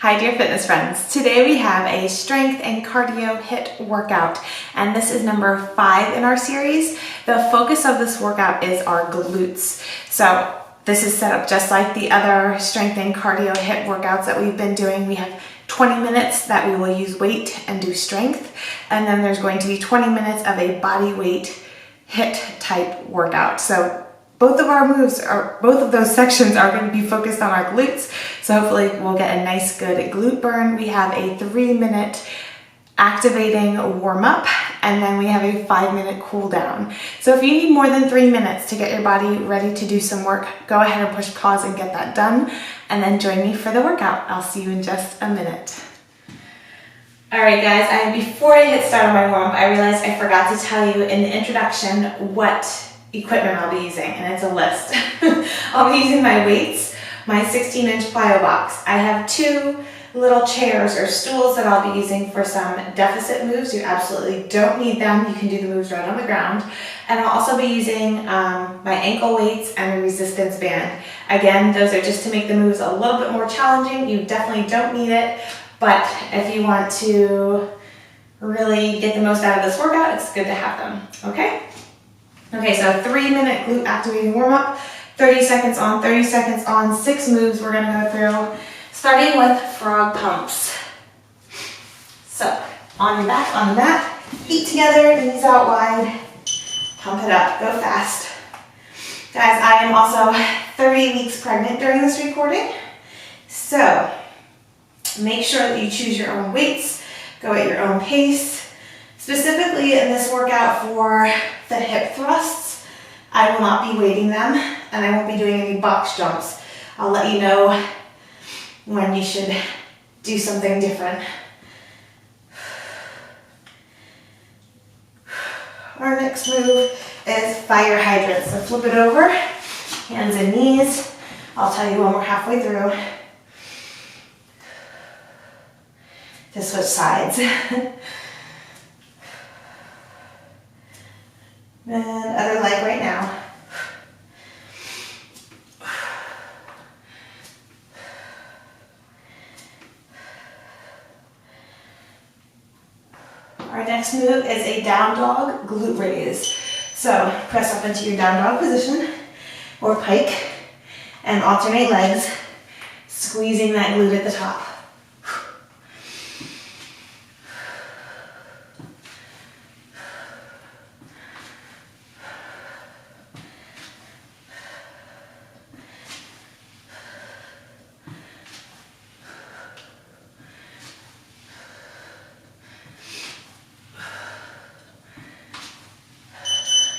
Hi dear fitness friends. Today we have a strength and cardio HIIT workout, and this is number 5 in our series. The focus of this workout is our glutes. So this is set up just like the other strength and cardio HIIT workouts that we've been doing. We have 20 minutes that we will use weight and do strength, and then there's going to be 20 minutes of a body weight HIIT type workout. So both of those sections are going to be focused on our glutes. So hopefully we'll get a nice good glute burn. We have a 3-minute activating warm up, and then we have a 5-minute cool down. So if you need more than 3 minutes to get your body ready to do some work, go ahead and push pause and get that done, and then join me for the workout. I'll see you in just a minute. All right guys, before I hit start on my warm up, I realized I forgot to tell you in the introduction what equipment I'll be using, and it's a list. I'll be using my weights, my 16-inch Plyo box. I have 2 little chairs or stools that I'll be using for some deficit moves. You absolutely don't need them. You can do the moves right on the ground. And I'll also be using my ankle weights and a resistance band. Again, those are just to make the moves a little bit more challenging. You definitely don't need it, but if you want to really get the most out of this workout, it's good to have them, okay? Okay, so 3-minute glute activating warm up, 30 seconds on, 30 seconds on, 6 moves we're gonna go through, starting with frog pumps. So, on your back, on the mat, feet together, knees out wide, pump it up, go fast. Guys, I am also 30 weeks pregnant during this recording, so make sure that you choose your own weights, go at your own pace. Specifically in this workout for the hip thrusts, I will not be weighting them, and I won't be doing any box jumps. I'll let you know when you should do something different. Our next move is fire hydrants. So flip it over, hands and knees. I'll tell you when we're halfway through. To switch sides. And other leg right now. Our next move is a down dog glute raise. So press up into your down dog position or pike and alternate legs, squeezing that glute at the top.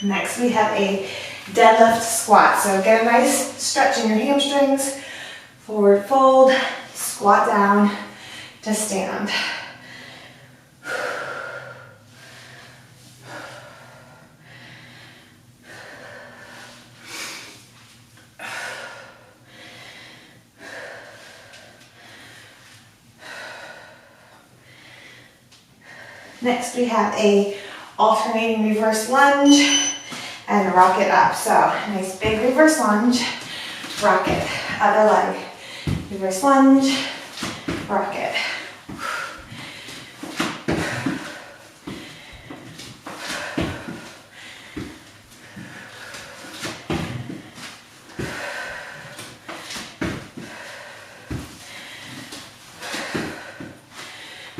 Next, we have a deadlift squat. So get a nice stretch in your hamstrings, forward fold, squat down to stand. Next, we have a alternating reverse lunge and rock it up. So nice big reverse lunge, rock it, other leg, reverse lunge, rock it.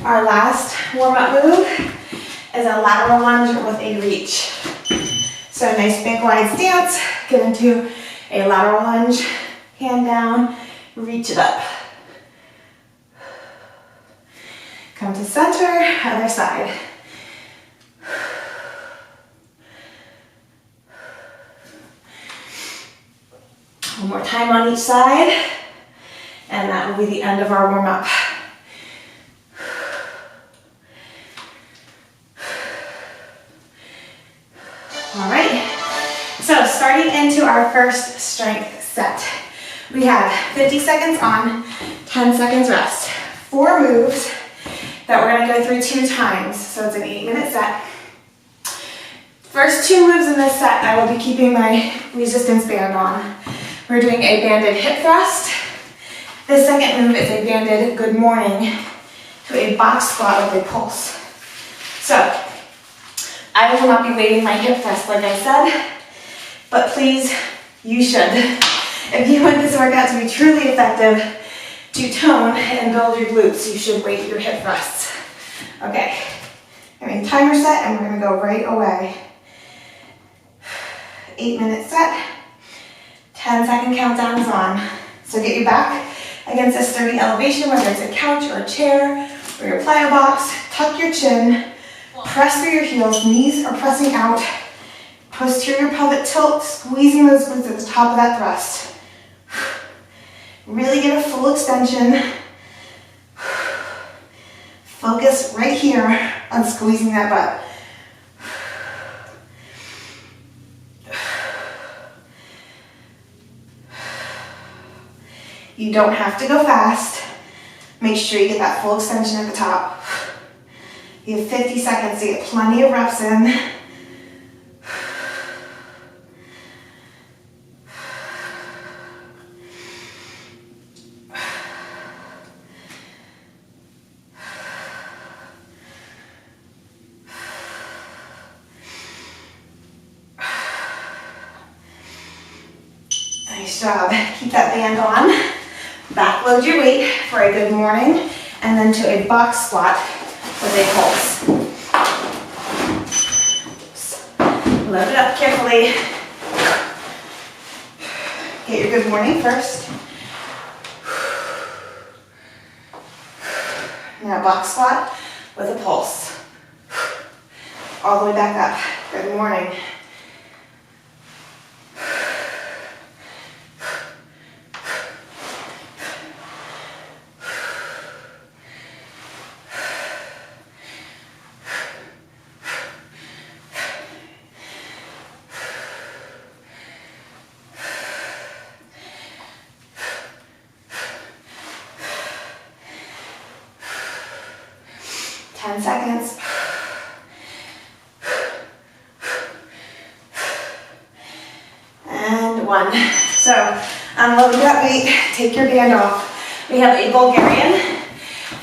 Our last warm-up move is a lateral lunge with a reach. So nice big wide stance, get into a lateral lunge, hand down, reach it up. Come to center, other side. One more time on each side, and that will be the end of our warm-up. All right, so starting into our first strength set. We have 50 seconds on, 10 seconds rest. 4 moves that we're gonna go through 2 times. So it's an 8-minute set. First 2 moves in this set, I will be keeping my resistance band on. We're doing a banded hip thrust. The second move is a banded good morning to a box squat with a pulse. So I will not be weighting my hip thrust like I said, but please, you should. If you want this workout to be truly effective, to tone and build your glutes, you should weight your hip thrusts. Okay, having timer set and we're gonna go right away. 8-minute set, 10-second countdown is on. So get your back against a sturdy elevation, whether it's a couch or a chair or your plyo box. Tuck your chin, press through your heels, knees are pressing out. Posterior pelvic tilt, squeezing those glutes at the top of that thrust. Really get a full extension. Focus right here on squeezing that butt. You don't have to go fast. Make sure you get that full extension at the top. You have 50 seconds to get plenty of reps in. Nice job. Keep that band on. Backload your weight for a good morning, and then to a box squat with a pulse. Load it up carefully. Get your good morning first. Now box squat with a pulse. All the way back up. Good morning. Seconds. And 1. So unload that weight, take your band off. We have a Bulgarian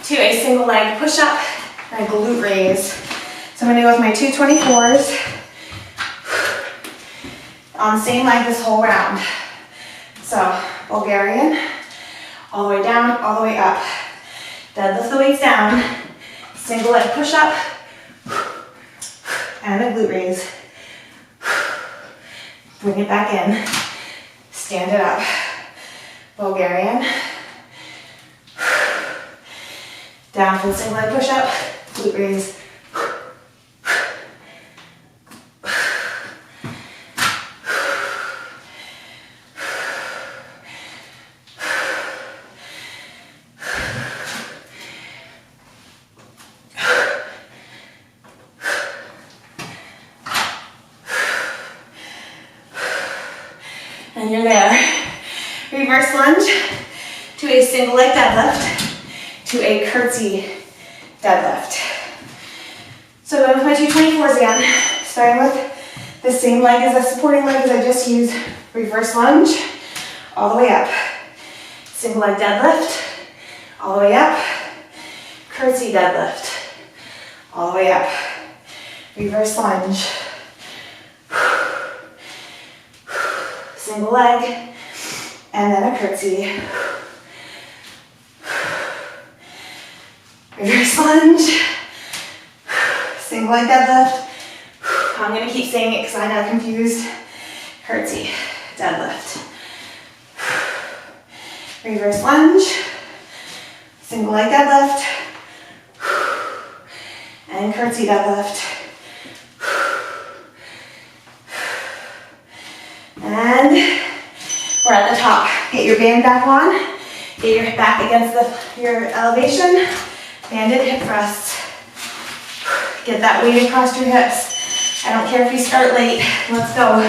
to a single leg push-up and a glute raise. So I'm gonna go with my 224s on the same leg this whole round. So Bulgarian, all the way down, all the way up. Deadlift the weights down. Single leg push up and a glute raise. Bring it back in. Stand it up. Bulgarian. Down for the single leg push up, glute raise. And you're there. Reverse lunge to a single leg deadlift to a curtsy deadlift. So going with my 224s again, starting with the same leg as the supporting leg as I just used. Reverse lunge, all the way up. Single leg deadlift, all the way up. Curtsy deadlift, all the way up. Reverse lunge. Single leg, and then a curtsy. Reverse lunge, single leg deadlift. I'm gonna keep saying it because I got confused. Curtsy, deadlift. Reverse lunge, single leg deadlift, and curtsy deadlift. And we're at the top. Get your band back on. Get your back against your elevation. Banded hip thrust. Get that weight across your hips. I don't care if you start late. Let's go.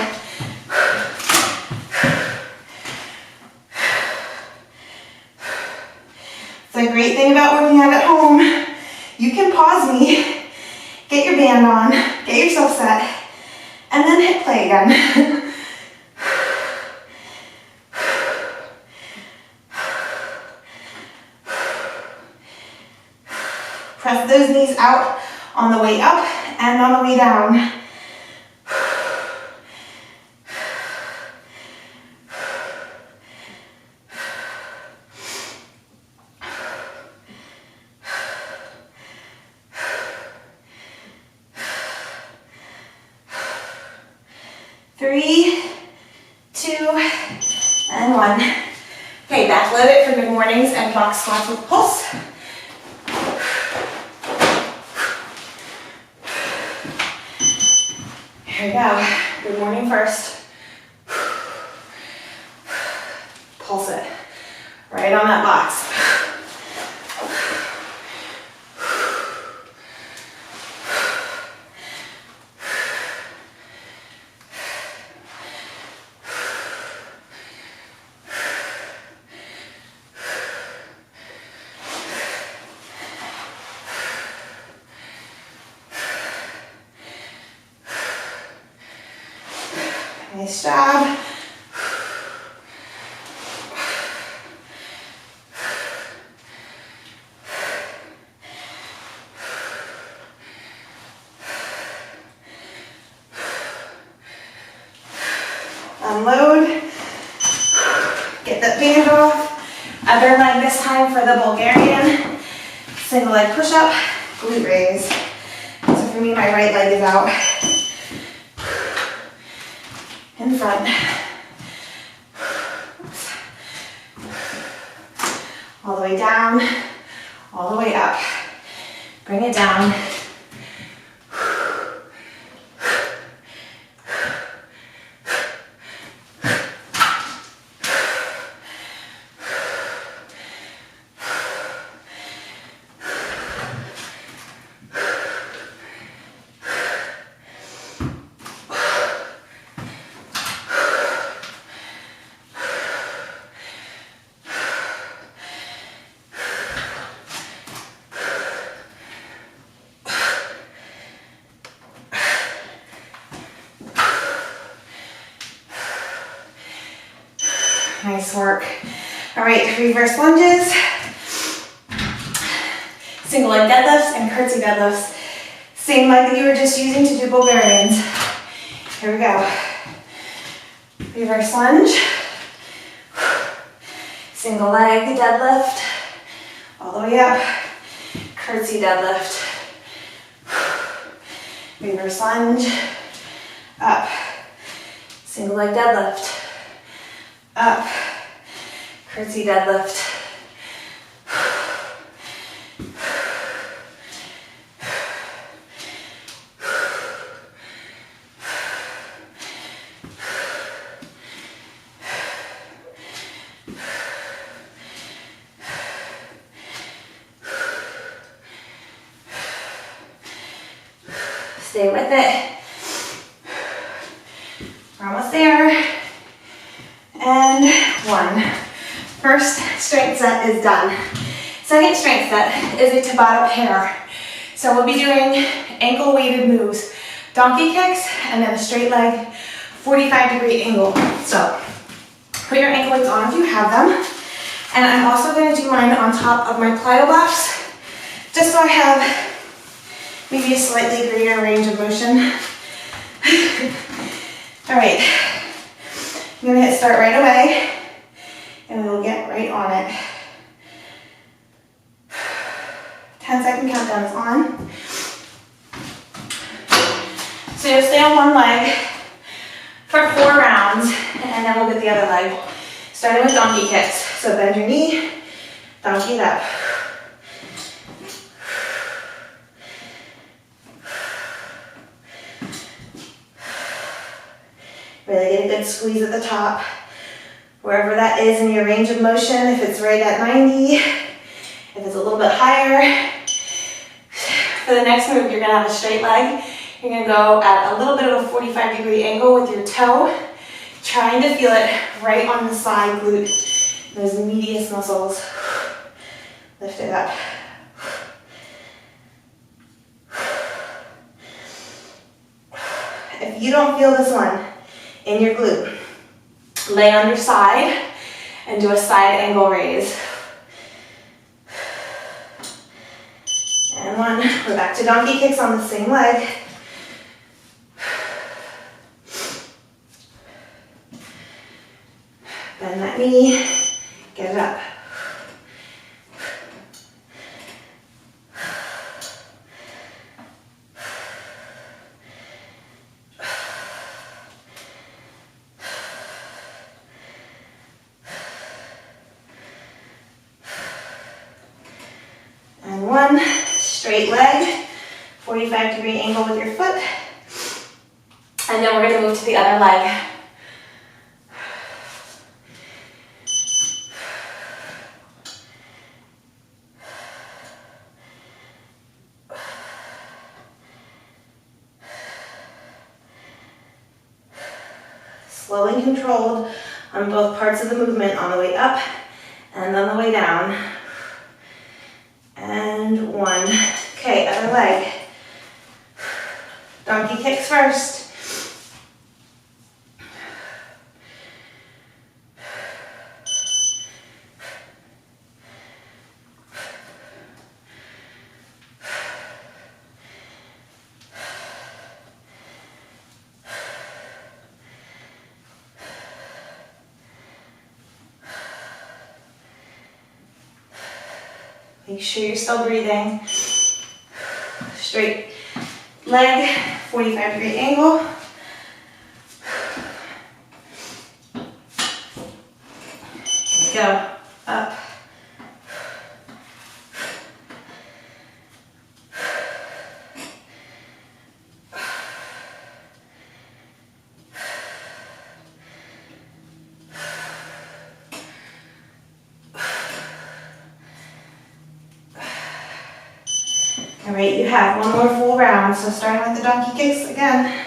The great thing about working out at home, you can pause me, get your band on, get yourself set, and then hit play again. Press those knees out on the way up and on the way down. Three, two, and one. Okay, backload it for good mornings and box squats with pulse. Here we go. Good morning first. Pulse it. Right on that box. Nice job. Unload. Get that band off. Other leg this time for the Bulgarian. Single leg push up, glute raise. So for me, my right leg is out in front. Oops. All the way down, all the way up. Bring it down. Nice work. All right, reverse lunges, single leg deadlifts, and curtsy deadlifts. Same leg that you were just using to do Bulgarians. Here we go. Reverse lunge, single leg deadlift, all the way up, curtsy deadlift, reverse lunge, up, single leg deadlift, up, curtsy deadlift, stay with it. We're almost there. And one. First strength set is done. Second strength set is a Tabata Pair. So we'll be doing ankle weighted moves, donkey kicks, and then a straight leg 45-degree angle. So put your ankle weights on if you have them. And I'm also going to do mine on top of my Plyo box, just so I have maybe a slightly greater range of motion. All right. I'm going to hit start right away, and we'll get right on it. 10-second countdown is on. So you'll stay on one leg for 4 rounds, and then we'll get the other leg. Starting with donkey kicks. So bend your knee, donkey it up. Really get a good squeeze at the top, wherever that is in your range of motion. If it's right at 90, if it's a little bit higher. For the next move, you're gonna have a straight leg. You're gonna go at a little bit of a 45-degree angle with your toe, trying to feel it right on the side glute, those medius muscles. Lift it up. If you don't feel this one in your glute, lay on your side and do a side angle raise. And and one. We're back to donkey kicks on the same leg. Bend that knee, get it up. And one, straight leg, 45-degree angle with your foot. And then we're going to move to the other leg. Slow and controlled on both parts of the movement, on the way up and on the way down. And one. Okay, other leg. Donkey kicks first. Make sure you're still breathing. Straight leg, 45-degree angle. Go up. All right, you have one more full round, so starting with the donkey kicks again.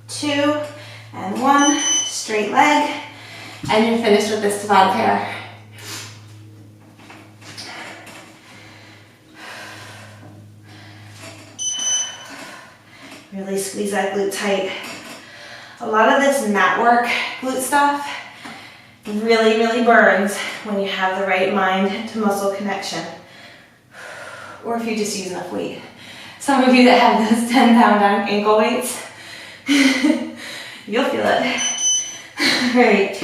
Two, and one. Straight leg, and you're finished with this Tabata pair. Really squeeze that glute tight. A lot of this mat work, glute stuff, really, really burns when you have the right mind to muscle connection, or if you just use enough weight. Some of you that have those 10-pound ankle weights, you'll feel it. Great.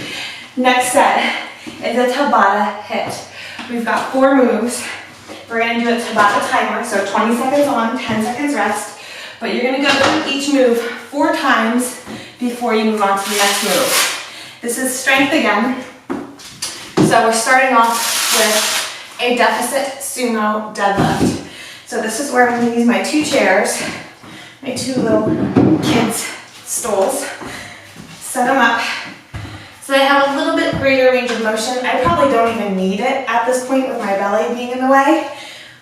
Next set is a Tabata HIIT. We've got 4 moves. We're going to do a Tabata timer, so 20 seconds on, 10 seconds rest. But you're going to go through each move 4 times before you move on to the next move. This is strength again. So we're starting off with a deficit sumo deadlift. So this is where I'm going to use my 2 chairs, my 2 little kids' stools. Set them up. So they have a little bit greater range of motion. I probably don't even need it at this point with my belly being in the way,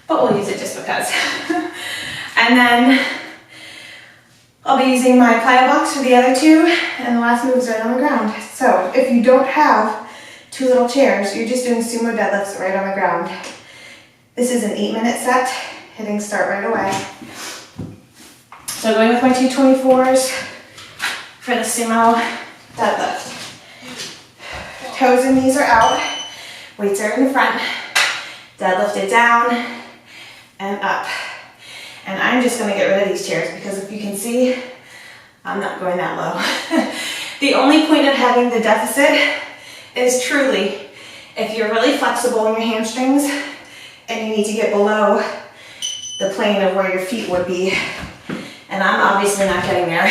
but we'll use it just because. And then I'll be using my Plyo box for the other 2, and the last move is right on the ground. So if you don't have 2 little chairs, you're just doing sumo deadlifts right on the ground. This is an 8-minute set, hitting start right away. So going with my 2 24s for the sumo deadlift. Toes and knees are out, weights are in the front, deadlift it down and up. And I'm just going to get rid of these chairs because if you can see, I'm not going that low. The only point of having the deficit is truly if you're really flexible in your hamstrings and you need to get below the plane of where your feet would be. And I'm obviously not getting there.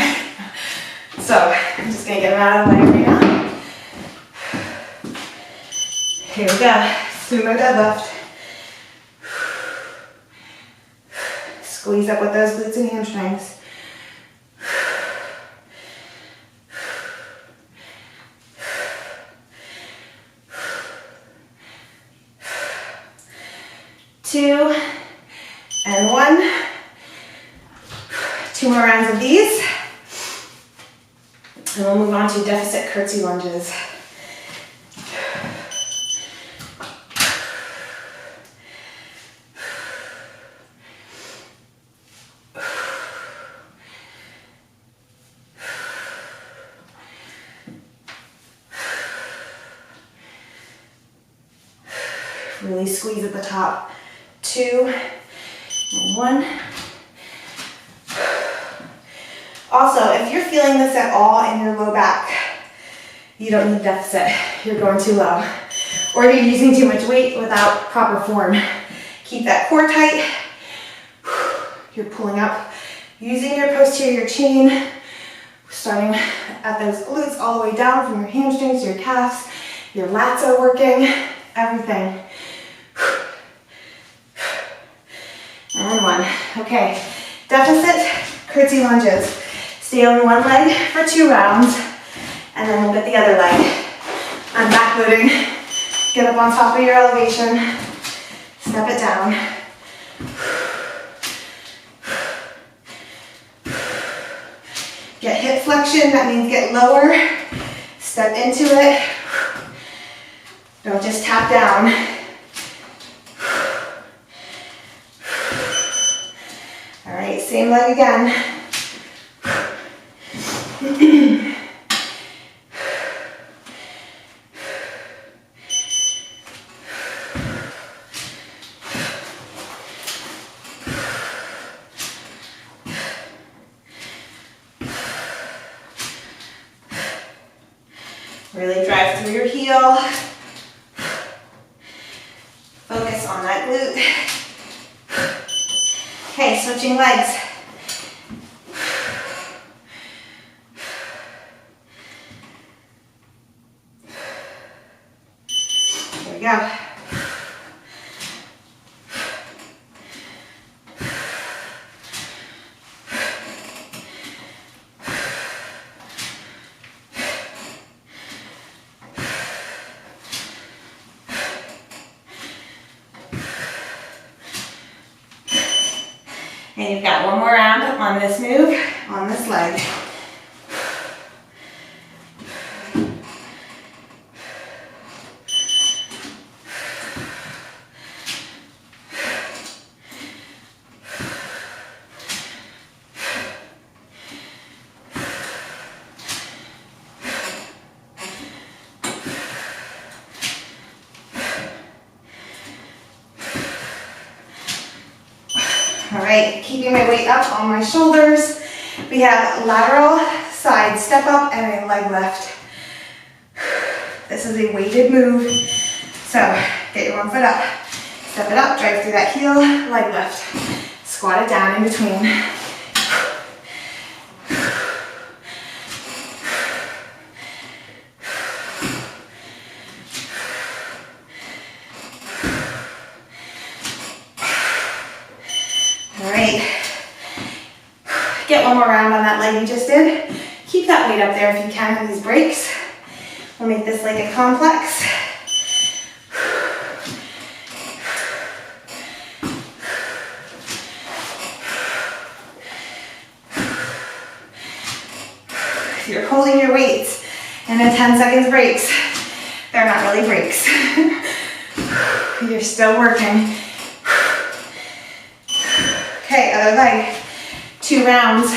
So I'm just going to get them out of the way right now. Here we go, sumo deadlift. Squeeze up with those glutes and hamstrings. Two, and one. 2 more rounds of these. And we'll move on to deficit curtsy lunges. Really squeeze at the top. 2 and 1. Also, if you're feeling this at all in your low back, you don't need deficit. You're going too low. Or you're using too much weight without proper form. Keep that core tight. You're pulling up. Using your posterior chain, starting at those glutes all the way down from your hamstrings to your calves. Your lats are working. Everything. And 1. Okay. Deficit curtsy lunges. Stay on one leg for 2 rounds, and then we'll get the other leg. I'm backloading. Get up on top of your elevation. Step it down. Get hip flexion, that means get lower. Step into it. Don't just tap down. All right, same leg again. Really drive through your heel. Focus on that glute. Okay, switching legs. There we go. And you've got one more round on this move, on this leg. All right, keeping my weight up on my shoulders. We have lateral side step up and a leg lift. This is a weighted move. So get your one foot up, step it up, drive through that heel, leg lift. Squat it down in between. Get one more round on that leg you just did. Keep that weight up there if you can in these breaks. We'll make this like a complex. If you're holding your weights and then 10 seconds breaks, they're not really breaks. You're still working. Okay, other leg. 2 rounds.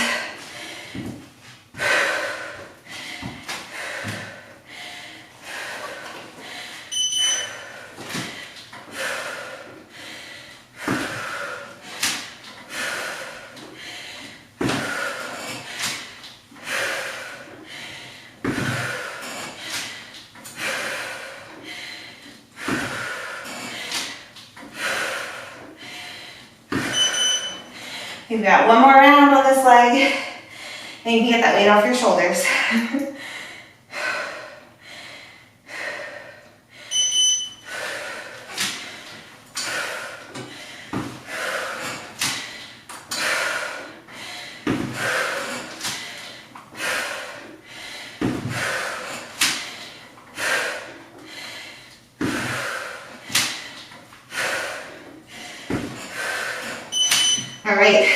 You've got one more round on this leg, and you can get that weight off your shoulders. All right,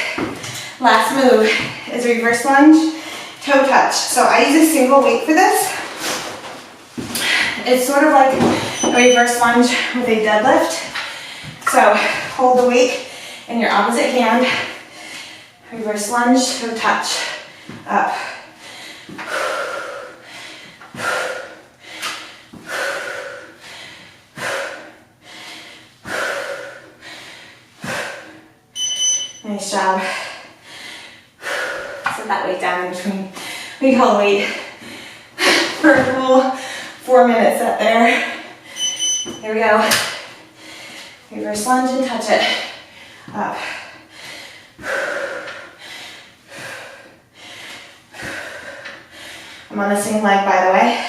last move is reverse lunge. toe touch. So I use a single weight for this. It's sort of like a reverse lunge with a deadlift. So hold the weight in your opposite hand. Reverse lunge, toe touch, up. Nice job. Set that weight down in between. We hold weight for a full 4 minutes set there. Here we go. Reverse lunge and touch it. Up. I'm on the same leg, by the way.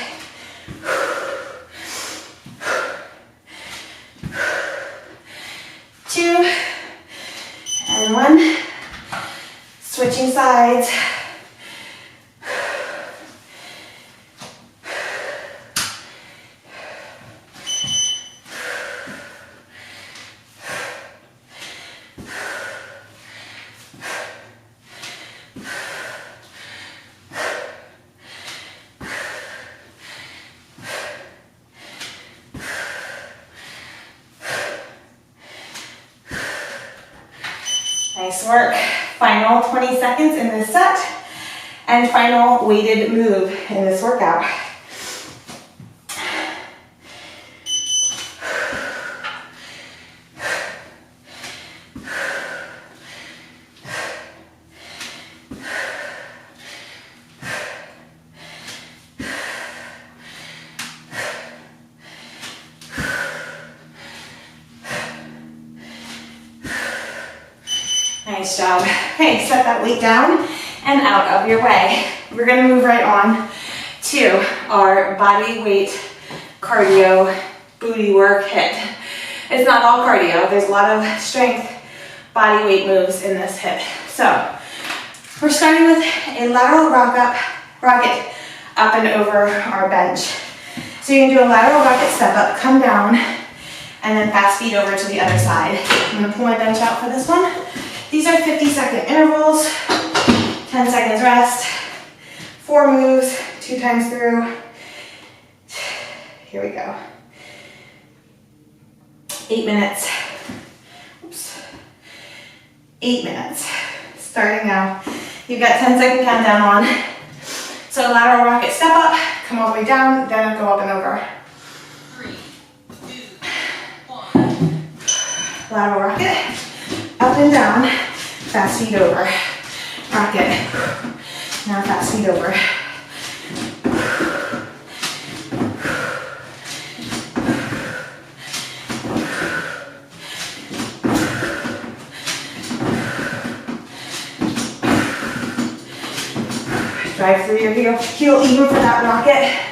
Two. And one. Switching sides. Nice work. Final 20 seconds in this set and final weighted move in this workout. Nice job. Okay, set that weight down and out of your way. We're gonna move right on to our body weight cardio booty work HIIT. It's not all cardio. There's a lot of strength body weight moves in this HIIT. So we're starting with a lateral rocket up and over our bench. So you can do a lateral rocket step up, come down, and then fast feet over to the other side. I'm gonna pull my bench out for this one. These are 50-second intervals, 10 seconds rest, 4 moves, 2 times through. Here we go. 8 minutes. Oops. 8 minutes. Starting now. You've got 10-second countdown on. So lateral rocket step up, come all the way down, then go up and over. 3, 2, 1. Lateral rocket. Up and down, fast feet over. Rocket. Now fast feet over. Drive through your heel even for that rocket.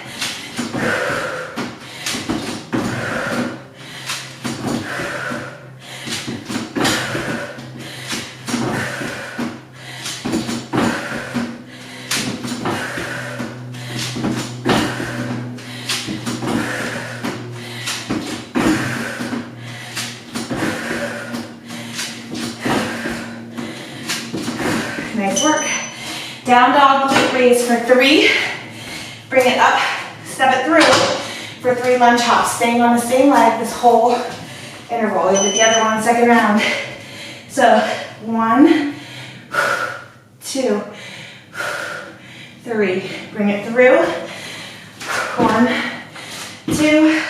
Nice work. Down dog glute raise for 3. Bring it up, step it through for 3 lunge hops. Staying on the same leg this whole interval. You'll get the other one second round. So 1, 2, 3. Bring it through. 1, 2,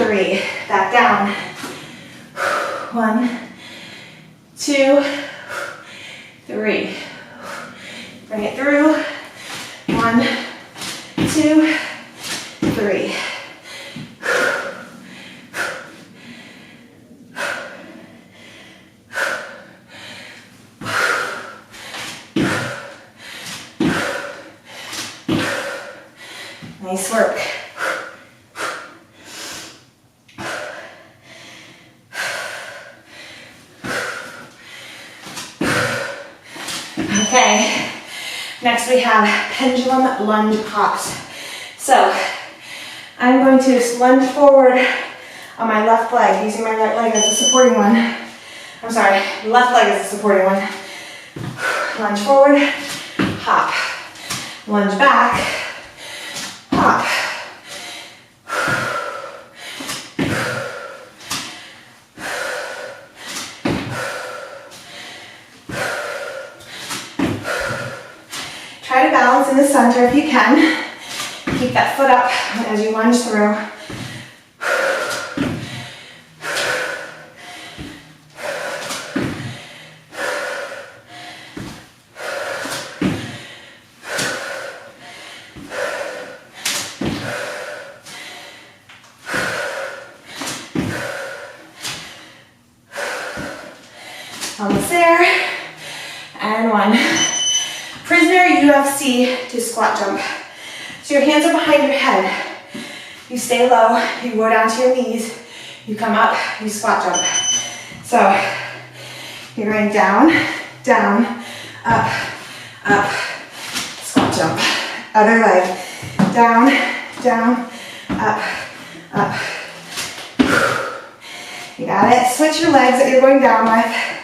3. Back down. 1, 2, 3. Bring it through. 1, 2, 3. Nice work. Okay, next we have pendulum lunge hops. So I'm going to lunge forward on my left leg, using my right leg as a supporting one. I'm sorry, left leg as a supporting one. Lunge forward, hop. lunge back, hop. Try to balance in the center if you can. Keep that foot up as you lunge through. Almost there. And one. Prisoner UFC to squat jump. So your hands are behind your head. You stay low, you go down to your knees, you come up, you squat jump. So you're going down, down, up, squat jump. Other leg, down, down, up. You got it. Switch your legs that you're going down with.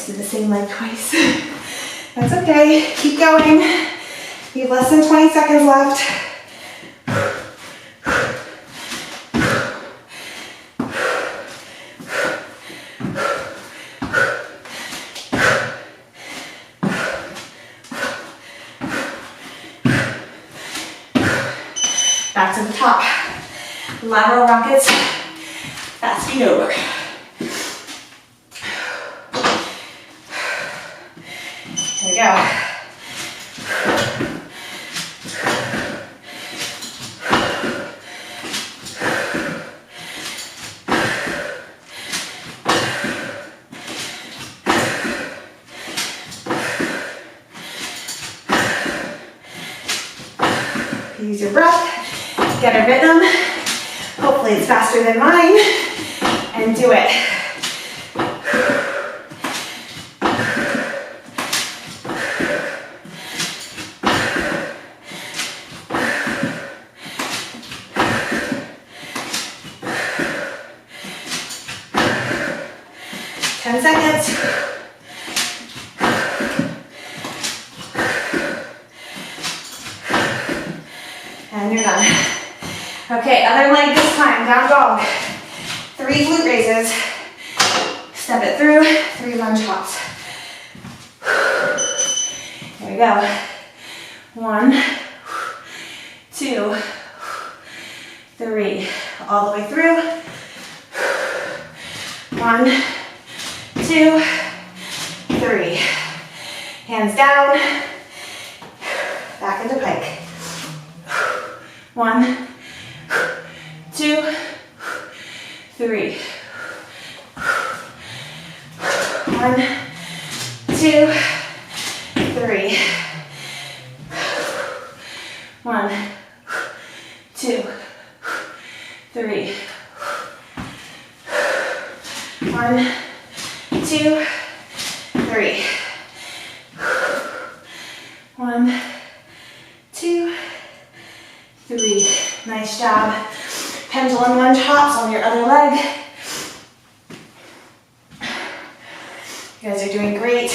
Did the same leg twice. That's okay. Keep going. You have less than 20 seconds left. Back to the top. Lateral rockets. Fast feet over. Here we go. Use your breath, get a rhythm. Hopefully it's faster than mine, and do it. 10 seconds. And you're done. Okay, other leg this time, down dog. 3 glute raises. Step it through, 3 lunge hops. Here we go. 1, 2, 3. All the way through. 1, 2, 3. Hands down. Back into pike. 1, 2, 3. 1, 2, 3. 1, 2, 3. 1, 2, 3. 1, 2, 3. Nice job. Pendulum lunge hops on your other leg. You guys are doing great.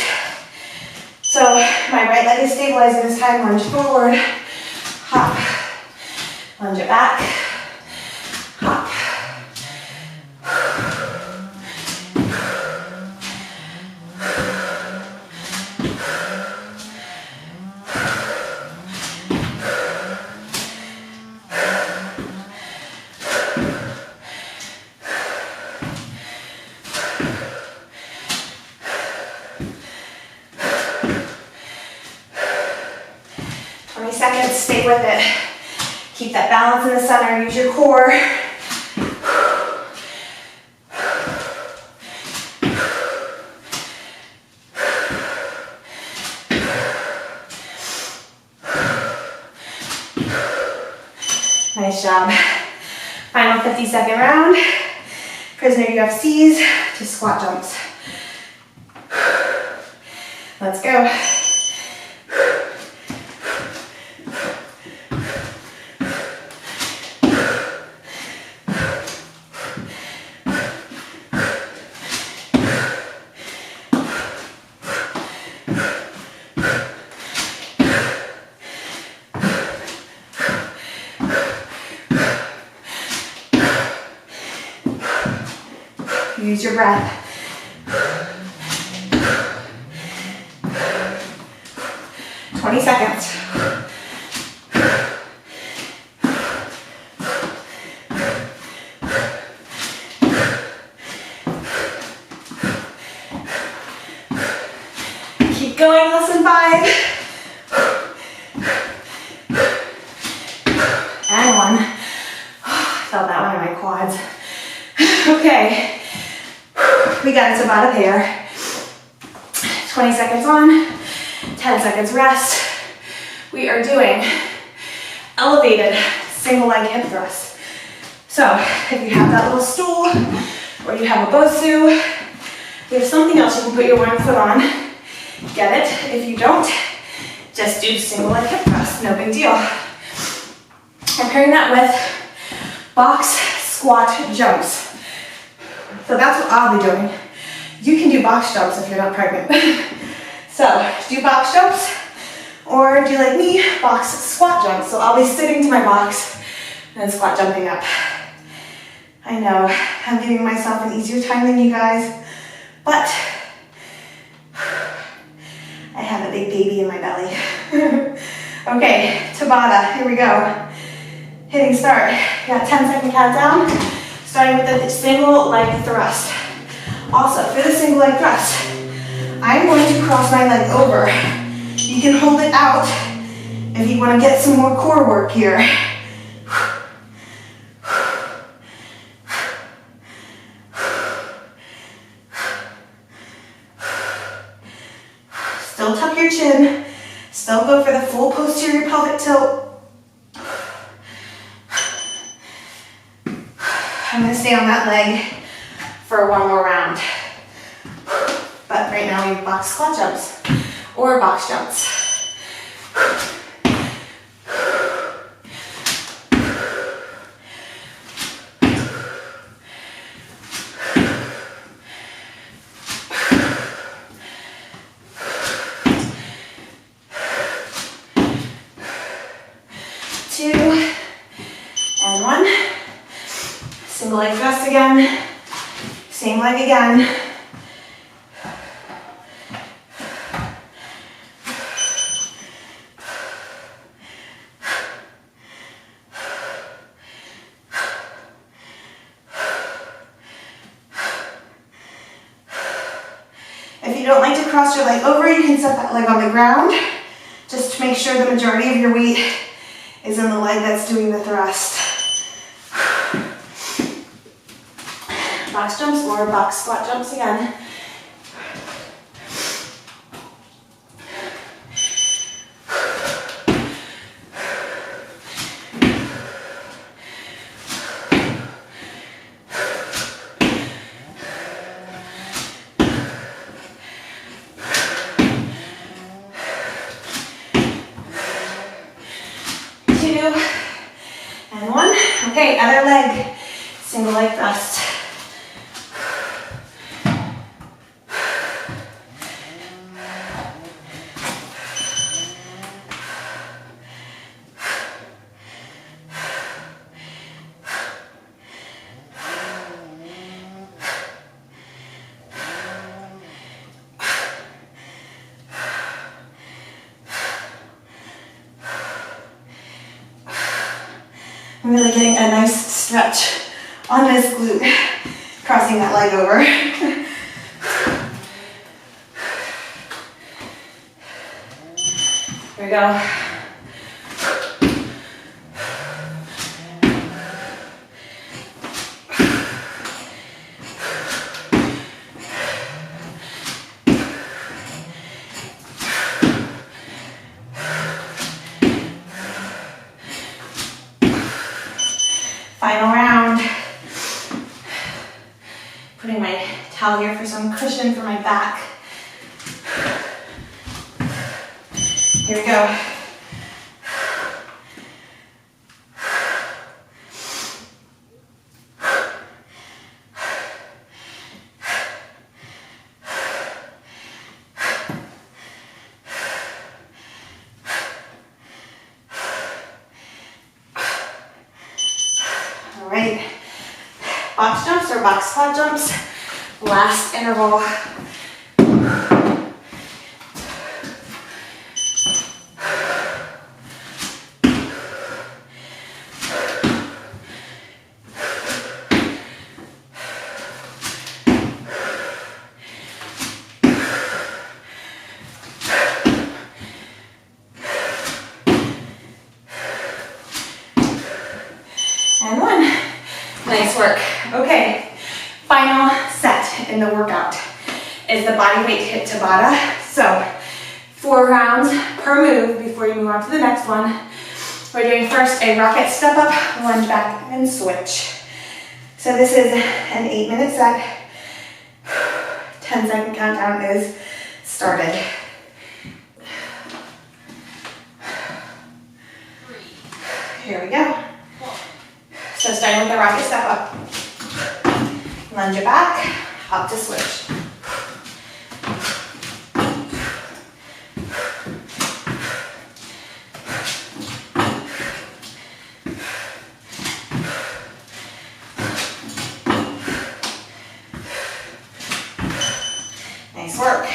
So my right leg is stabilizing this time. Lunge forward, hop, lunge it back, hop. Seconds, stay with it. Keep that balance in the center, use your core. Nice job. Final 50-second round. Prisoner UFCs to squat jumps. Let's go. Use your breath. 20 seconds. Keep going, less than 5. And 1. Felt that one in my quads. Okay. We got a Tabata pair. 20 seconds on, 10 seconds rest. We are doing elevated single leg hip thrust. So if you have that little stool or you have a Bosu, there's something else you can put your one foot on. Get it. If you don't, just do single leg hip thrust. No big deal. I'm pairing that with box squat jumps. So that's what I'll be doing. You can do box jumps if you're not pregnant. So do box jumps, or do like me, box squat jumps. So I'll be sitting to my box and then squat jumping up. I know I'm giving myself an easier time than you guys, but I have a big baby in my belly. Okay, Tabata, here we go. Hitting start. You got 10-second countdown, starting with the single leg thrust. Also, for the single leg thrust, I'm going to cross my leg over. You can hold it out if you want to get some more core work here. Still tuck your chin. Still go for the full posterior pelvic tilt. I'm going to stay on that leg for one more round. But right now we have box squat jumps or box jumps. Two and 1. Single leg thrust again. Same leg again. If you don't like to cross your leg over, you can set that leg on the ground. Just to make sure the majority of your weight is in the leg that's doing the thrust. Box jumps or box squat jumps again. Two and 1. Okay, other leg, single leg thrust. I'm really getting a nice stretch on this glute, crossing that leg over. Here we go. Final round. Putting my towel here for some cushion for my back. Here we go. All right, box jumps or box squat jumps. Last interval. And one. Nice work. Okay, final set in the workout is the bodyweight HIIT Tabata. So 4 rounds per move before you move on to the next one. We're doing first a rocket step up, lunge back, and switch. So this is an 8-minute set. 10-second countdown is started. Here we go. So starting with the rocket step up. Lunge it back, hop to switch. Nice work.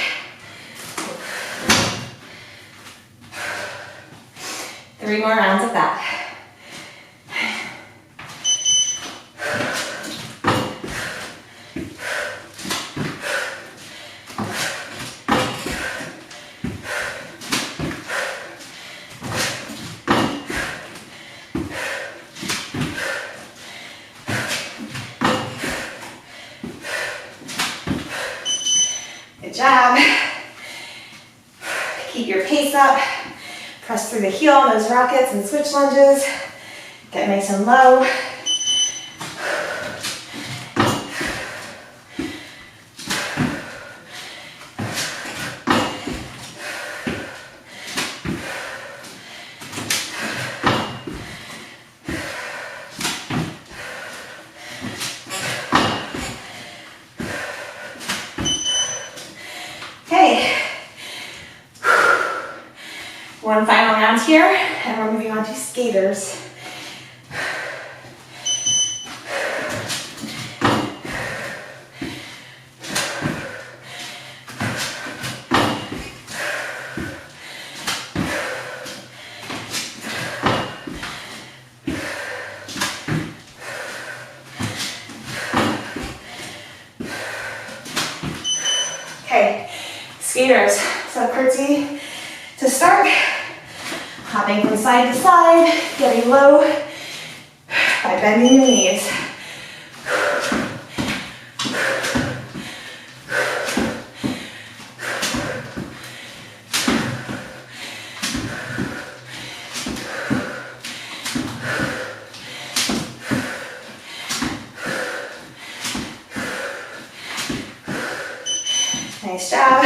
Three more rounds of that. Good job. Keep your pace up. Press through the heel on those rockets and switch lunges. Get nice and low. Okay, one final round here, and we're moving on to skaters. Okay, skaters, so curtsy to start, hopping from side to side, getting low by bending your knees. Nice job.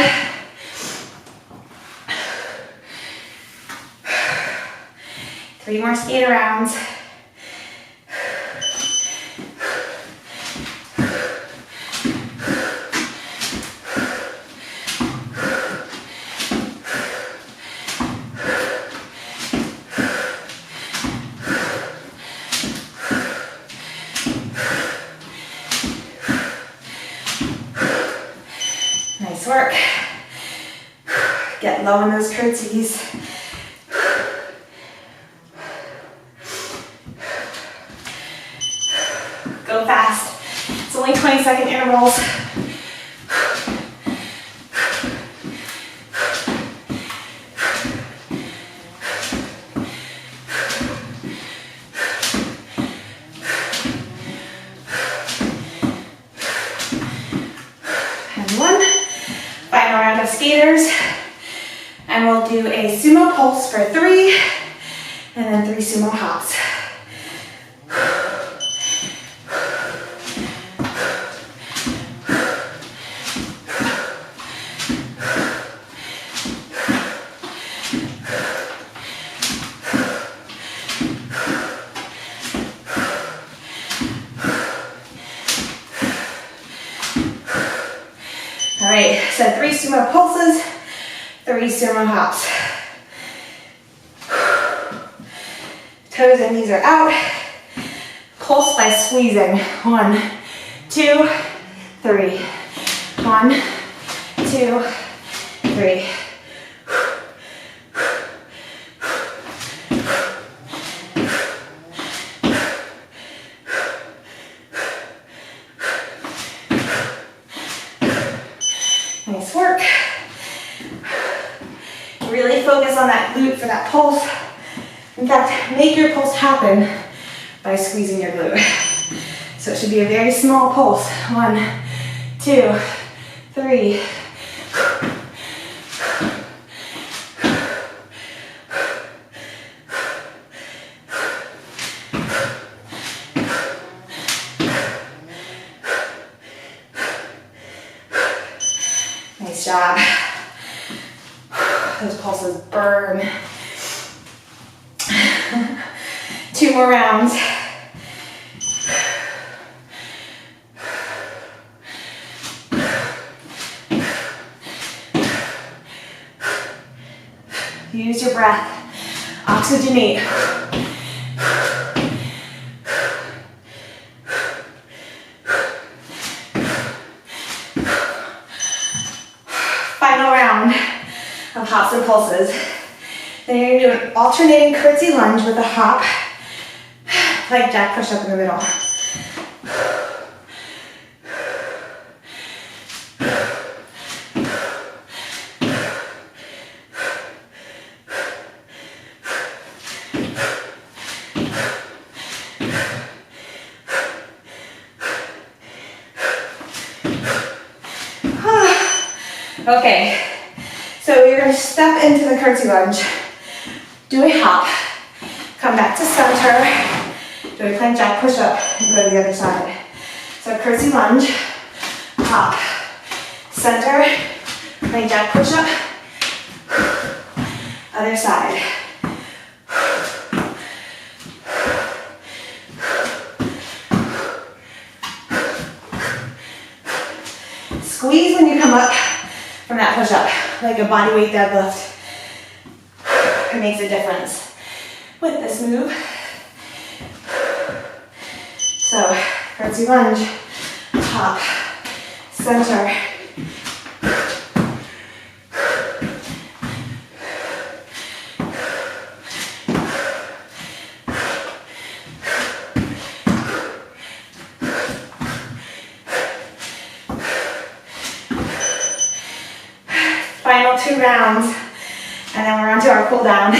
Three more skater rounds. Nice work. Get low in those curtsies. Go fast. It's only 20-second intervals. And one. Final round of skaters. And we'll do a sumo pulse for 3, and then 3 sumo hops. All right, so 3 sumo pulses, 3 sumo hops. Toes and knees are out. Pulse by squeezing. 1, 2, 3. 1, 2, 3. Nice work. Really focus on that glute for that pulse. In fact, make your pulse happen by squeezing your glute. So it should be a very small pulse. 1, 2, 3. Nice job. Those pulses burn. 2 more rounds. Use your breath. Oxygenate. Final round of hops and pulses. Then you're going to do an alternating curtsy lunge with a hop, like jack push-up in the middle. Okay, so you're going to step into the curtsy lunge, do a hop, come back to center, do a plank jack push-up, and go to the other side. So curtsy lunge, hop, center, plank jack push-up, other side. Squeeze when you come up from that push-up, like a bodyweight deadlift. It makes a difference with this move. So, curtsy lunge, hop, center. Final 2 rounds, and then we're on to our cool down.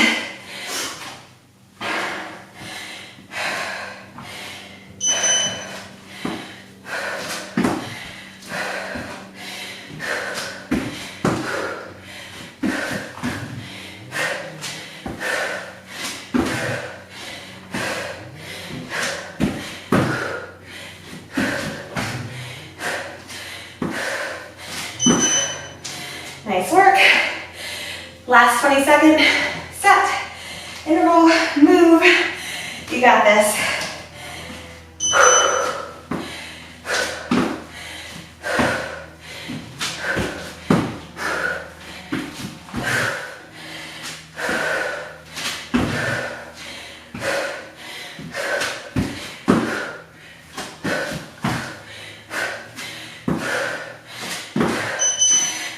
Nice work. Last 20-second set, interval, move. You got this.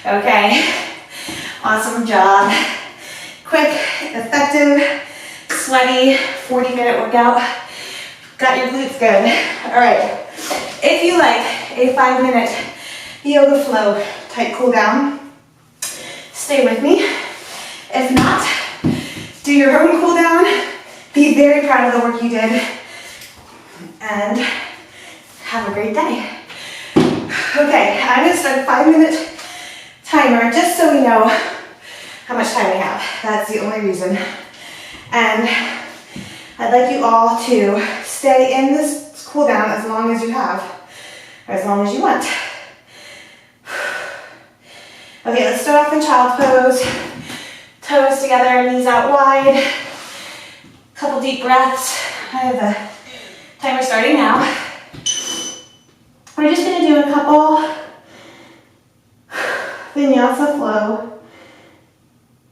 Okay, awesome job. Quick, effective, sweaty 40-minute workout. Got your glutes good. All right, if you like a 5-minute yoga flow type cool down, stay with me. If not, do your own cool down. Be very proud of the work you did, and have a great day. Okay, I'm gonna start a 5-minute timer just so we know how much time we have. That's the only reason. And I'd like you all to stay in this cool down as long as you have, or as long as you want. Okay, let's start off in child pose. Toes together, knees out wide. Couple deep breaths. I have the timer starting now. We're just gonna do a couple vinyasa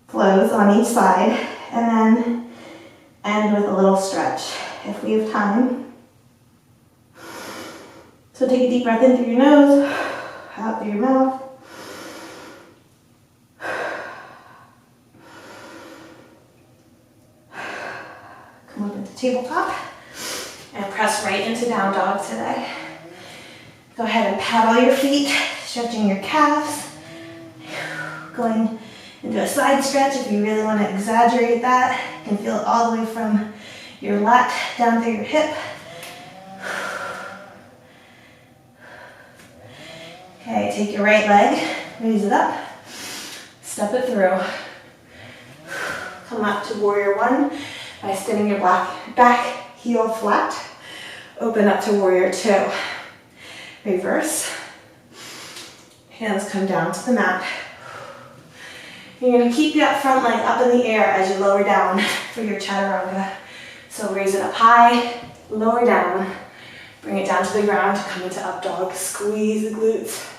flows on each side, and then end with a little stretch if we have time. So take a deep breath in through your nose, out through your mouth. Come up into tabletop and press right into down dog today. Go ahead and paddle your feet, stretching your calves. Going into a side stretch if you really want to exaggerate that. You can feel it all the way from your lat down through your hip. Okay, take your right leg, raise it up, step it through. Come up to warrior one by standing your back heel flat. Open up to warrior two. Reverse. Hands come down to the mat. You're going to keep that front leg up in the air as you lower down for your chaturanga. So raise it up high, lower down, bring it down to the ground, come into up dog, squeeze the glutes.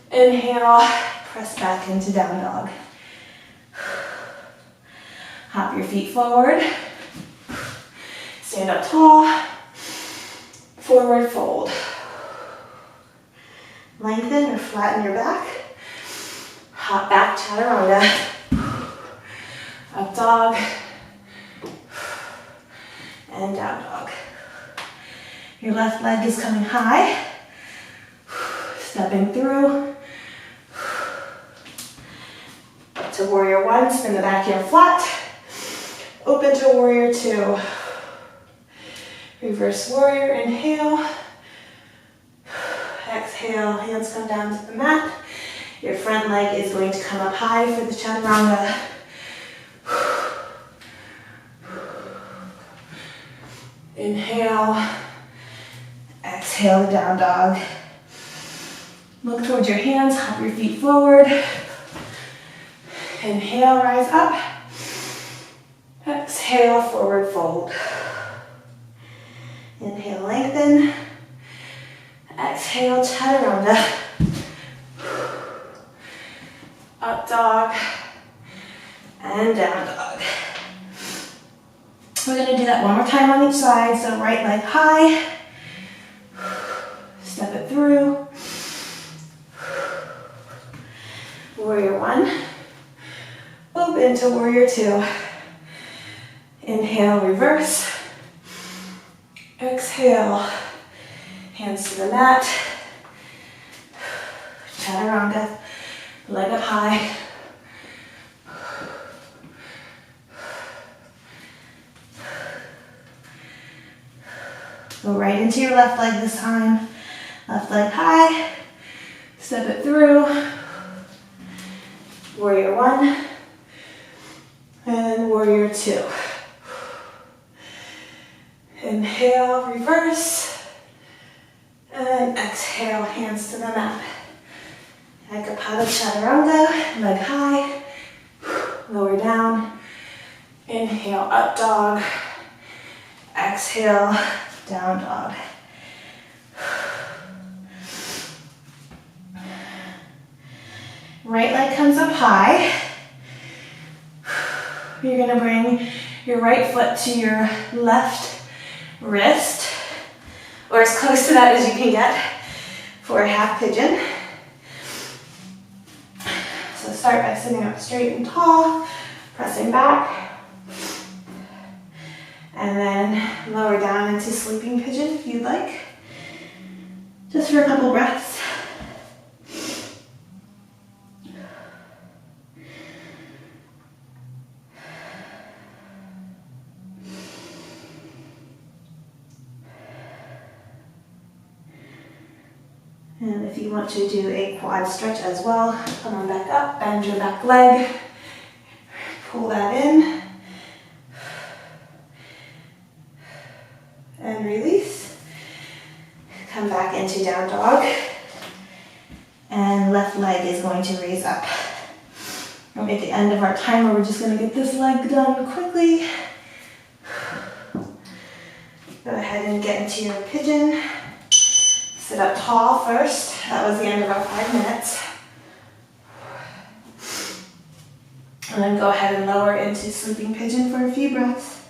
Inhale, press back into down dog. Hop your feet forward, stand up tall, forward fold. Lengthen or flatten your back. Hop back, chaturanga. Up dog. And down dog. Your left leg is coming high. Stepping through. To warrior one, spin the back heel flat. Open to warrior two. Reverse warrior, inhale. Exhale, hands come down to the mat. Your front leg is going to come up high for the chaturanga. Inhale. Exhale, the down dog. Look towards your hands, hop your feet forward. Inhale, rise up. Exhale, forward fold. Inhale, lengthen. Exhale, chaturanga. Up dog. And down dog. We're going to do that one more time on each side. So right leg high. Step it through. Warrior one. Open to warrior two. Inhale, reverse. Exhale. Hands to the mat. Chaturanga. Leg up high. Go right into your left leg this time. Left leg high. Step it through. Warrior one. And warrior two. Inhale, reverse. And exhale, hands to the mat. Tabata chaturanga, leg high. Lower down. Inhale, up dog. Exhale, down dog. Right leg comes up high. You're going to bring your right foot to your left wrist, or as close to that as you can get for a half pigeon. So start by sitting up straight and tall, pressing back, and then lower down into sleeping pigeon if you'd like, just for a couple breaths. And if you want to do a quad stretch as well, come on back up, bend your back leg, pull that in, and release. Come back into down dog, and left leg is going to raise up. And at the end of our timer, we're just going to get this leg done quickly. Go ahead and get into your pigeon. Sit up tall first. That was the end of our 5 minutes. And then go ahead and lower into sleeping pigeon for a few breaths.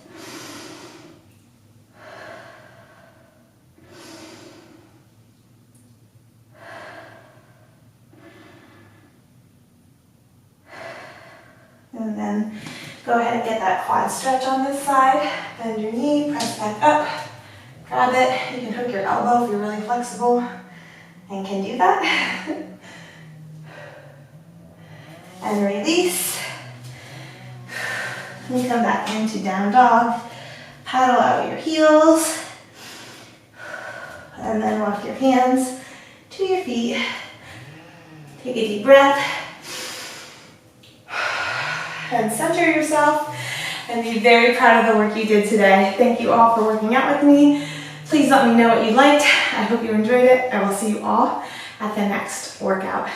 And then go ahead and get that quad stretch on this side. Bend your knee, press back up, grab it. You can hook your elbow if you're really flexible and can do that. And release. And come back into down dog. Paddle out your heels. And then walk your hands to your feet. Take a deep breath. And center yourself. And be very proud of the work you did today. Thank you all for working out with me. Please let me know what you liked. I hope you enjoyed it. I will see you all at the next workout.